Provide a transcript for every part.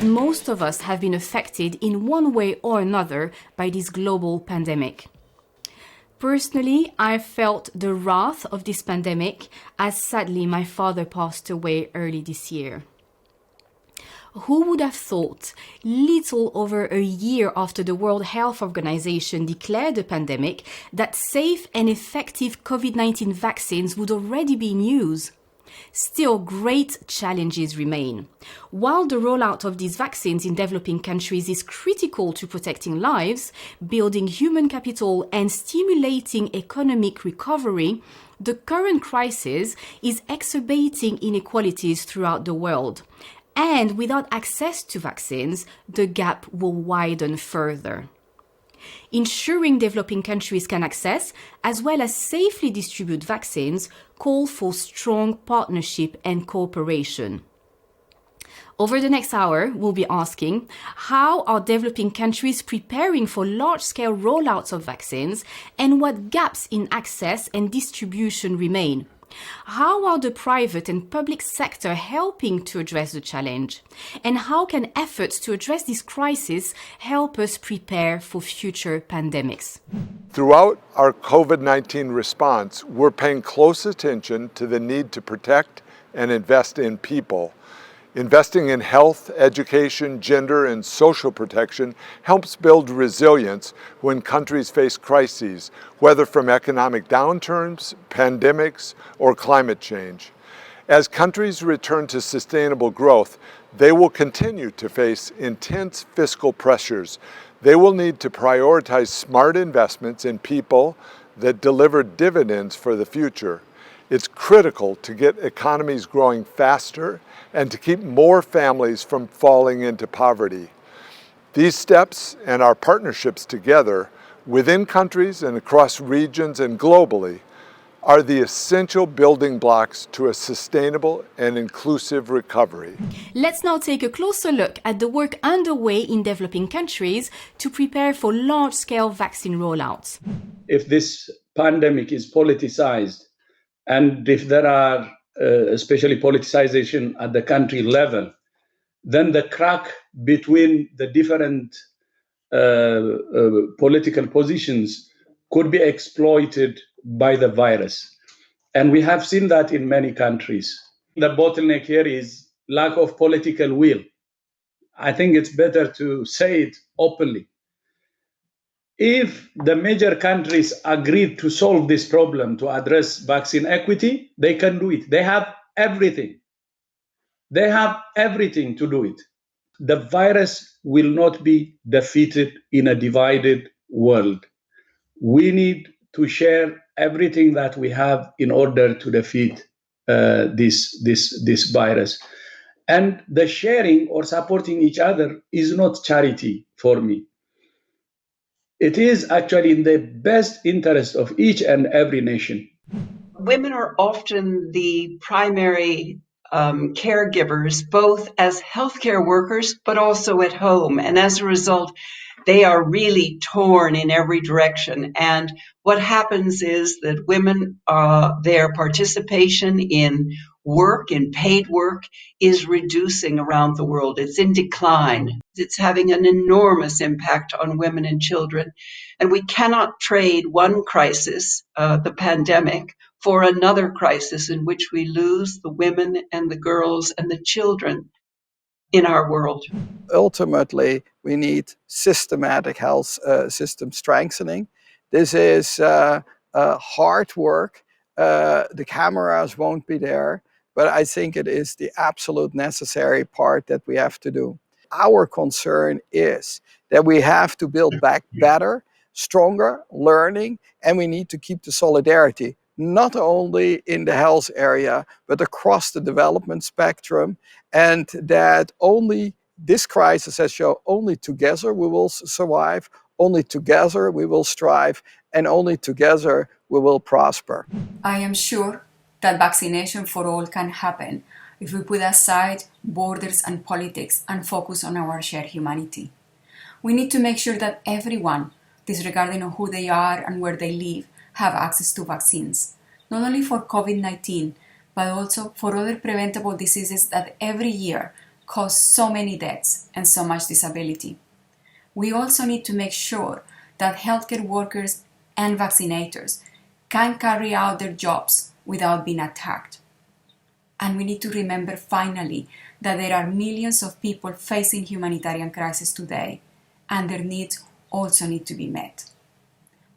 Most of us have been affected in one way or another by this global pandemic. Personally, I felt the wrath of this pandemic as sadly my father passed away early this year. Who would have thought, little over a year after the World Health Organization declared the pandemic, that safe and effective COVID-19 vaccines would already be in use? Still, great challenges remain. While the rollout of these vaccines in developing countries is critical to protecting lives, building human capital, and stimulating economic recovery, the current crisis is exacerbating inequalities throughout the world. And without access to vaccines, the gap will widen further. Ensuring developing countries can access, as well as safely distribute vaccines, call for strong partnership and cooperation. Over the next hour, we'll be asking, how are developing countries preparing for large-scale rollouts of vaccines, and what gaps in access and distribution remain? How are the private and public sector helping to address the challenge? And how can efforts to address this crisis help us prepare for future pandemics? Throughout our COVID-19 response, we're paying close attention to the need to protect and invest in people. Investing in health, education, gender, and social protection helps build resilience when countries face crises, whether from economic downturns, pandemics, or climate change. As countries return to sustainable growth, they will continue to face intense fiscal pressures. They will need to prioritize smart investments in people that deliver dividends for the future. It's critical to get economies growing faster and to keep more families from falling into poverty. These steps and our partnerships together, within countries and across regions and globally, are the essential building blocks to a sustainable and inclusive recovery. Let's now take a closer look at the work underway in developing countries to prepare for large-scale vaccine rollouts. If this pandemic is politicized, and if there are especially politicization at the country level, then the crack between the different political positions could be exploited by the virus. And we have seen that in many countries. The bottleneck here is lack of political will. I think it's better to say it openly. If the major countries agreed to solve this problem, to address vaccine equity, they can do it. They have everything. They have everything to do it. The virus will not be defeated in a divided world. We need to share everything that we have in order to defeat this virus. And the sharing or supporting each other is not charity for me. It is actually in the best interest of each and every nation. Women are often the primary caregivers, both as healthcare workers, but also at home. And as a result, they are really torn in every direction. And what happens is that women, their participation in work, in paid work, is reducing around the world. It's in decline. It's having an enormous impact on women and children. And we cannot trade one crisis, the pandemic, for another crisis in which we lose the women and the girls and the children in our world. Ultimately, we need systematic health system strengthening. This is hard work. The cameras won't be there, but I think it is the absolute necessary part that we have to do. Our concern is that we have to build back better, stronger, learning, and we need to keep the solidarity, not only in the health area, but across the development spectrum, and that only this crisis has shown only together we will survive, only together we will strive, and only together we will prosper. I am sure that vaccination for all can happen if we put aside borders and politics and focus on our shared humanity. We need to make sure that everyone, disregarding who they are and where they live, have access to vaccines, not only for COVID-19, but also for other preventable diseases that every year cause so many deaths and so much disability. We also need to make sure that healthcare workers and vaccinators can carry out their jobs without being attacked. And we need to remember finally that there are millions of people facing humanitarian crisis today, and their needs also need to be met.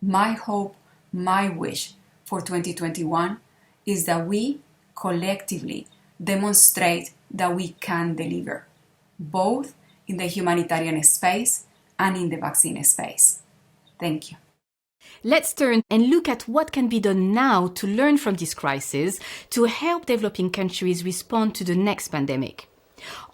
My hope, my wish for 2021 is that we collectively demonstrate that we can deliver, both in the humanitarian space and in the vaccine space. Thank you. Let's turn and look at what can be done now to learn from this crisis to help developing countries respond to the next pandemic.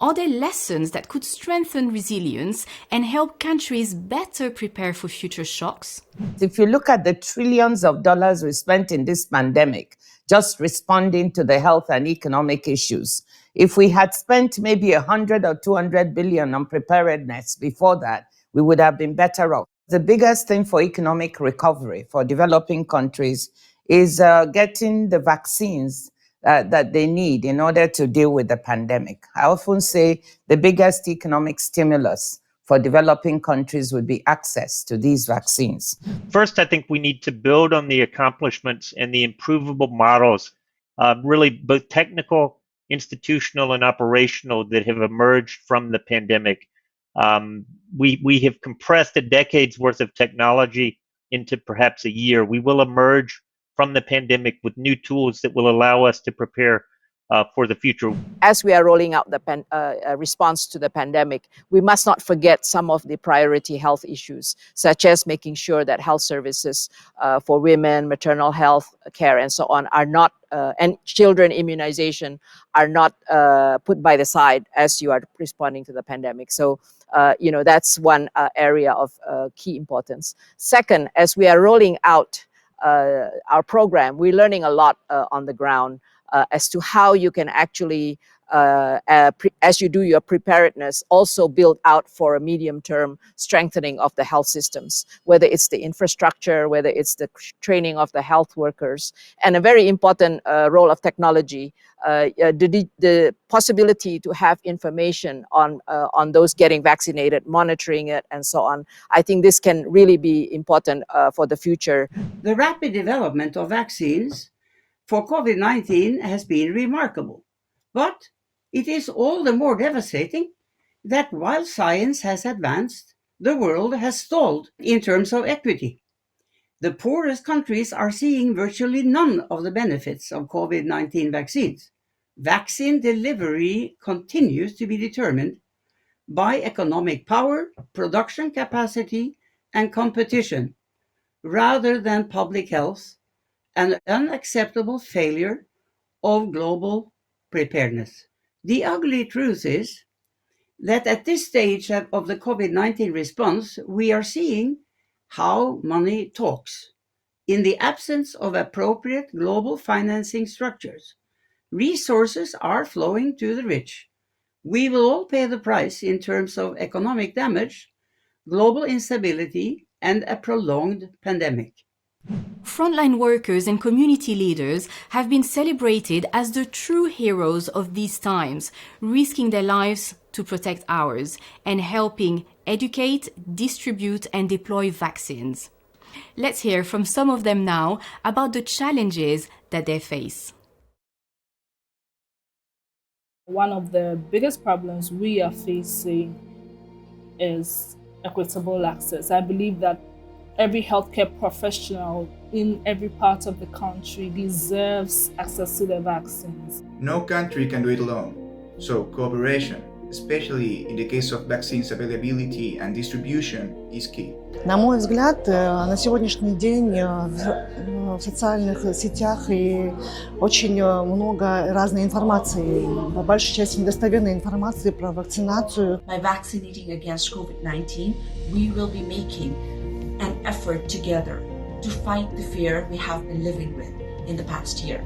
Are there lessons that could strengthen resilience and help countries better prepare for future shocks? If you look at the trillions of dollars we spent in this pandemic, just responding to the health and economic issues, if we had spent maybe 100 or 200 billion on preparedness before that, we would have been better off. The biggest thing for economic recovery for developing countries is getting the vaccines that they need in order to deal with the pandemic. I often say the biggest economic stimulus for developing countries would be access to these vaccines. First, I think we need to build on the accomplishments and the improvable models, really both technical, institutional, and operational that have emerged from the pandemic. We have compressed a decade's worth of technology into perhaps a year. We will emerge from the pandemic with new tools that will allow us to prepare for the future. As we are rolling out the response to the pandemic, we must not forget some of the priority health issues, such as making sure that health services for women, maternal health care, and so on are not, and children immunization are not put by the side as you are responding to the pandemic. So, that's one area of key importance. Second, as we are rolling out our program, we're learning a lot on the ground as to how you can actually, as you do your preparedness, also build out for a medium-term strengthening of the health systems, whether it's the infrastructure, whether it's the training of the health workers, and a very important role of technology, the possibility to have information on those getting vaccinated, monitoring it, and so on. I think this can really be important for the future. The rapid development of vaccines for COVID-19 has been remarkable, but it is all the more devastating that while science has advanced, the world has stalled in terms of equity. The poorest countries are seeing virtually none of the benefits of COVID-19 vaccines. Vaccine delivery continues to be determined by economic power, production capacity, and competition, rather than public health, an unacceptable failure of global preparedness. The ugly truth is that at this stage of the COVID-19 response, we are seeing how money talks. In the absence of appropriate global financing structures, resources are flowing to the rich. We will all pay the price in terms of economic damage, global instability, and a prolonged pandemic. Frontline workers and community leaders have been celebrated as the true heroes of these times, risking their lives to protect ours and helping educate, distribute, and deploy vaccines. Let's hear from some of them now about the challenges that they face. One of the biggest problems we are facing is equitable access. I believe that every healthcare professional in every part of the country deserves access to the vaccines. No country can do it alone, so cooperation, especially in the case of vaccines availability and distribution, is key. На мой взгляд, на сегодняшний день в социальных сетях и очень много разной информации, по большей части недостоверной информации про вакцинацию. By vaccinating against COVID-19, we will be making an effort together to fight the fear we have been living with in the past year.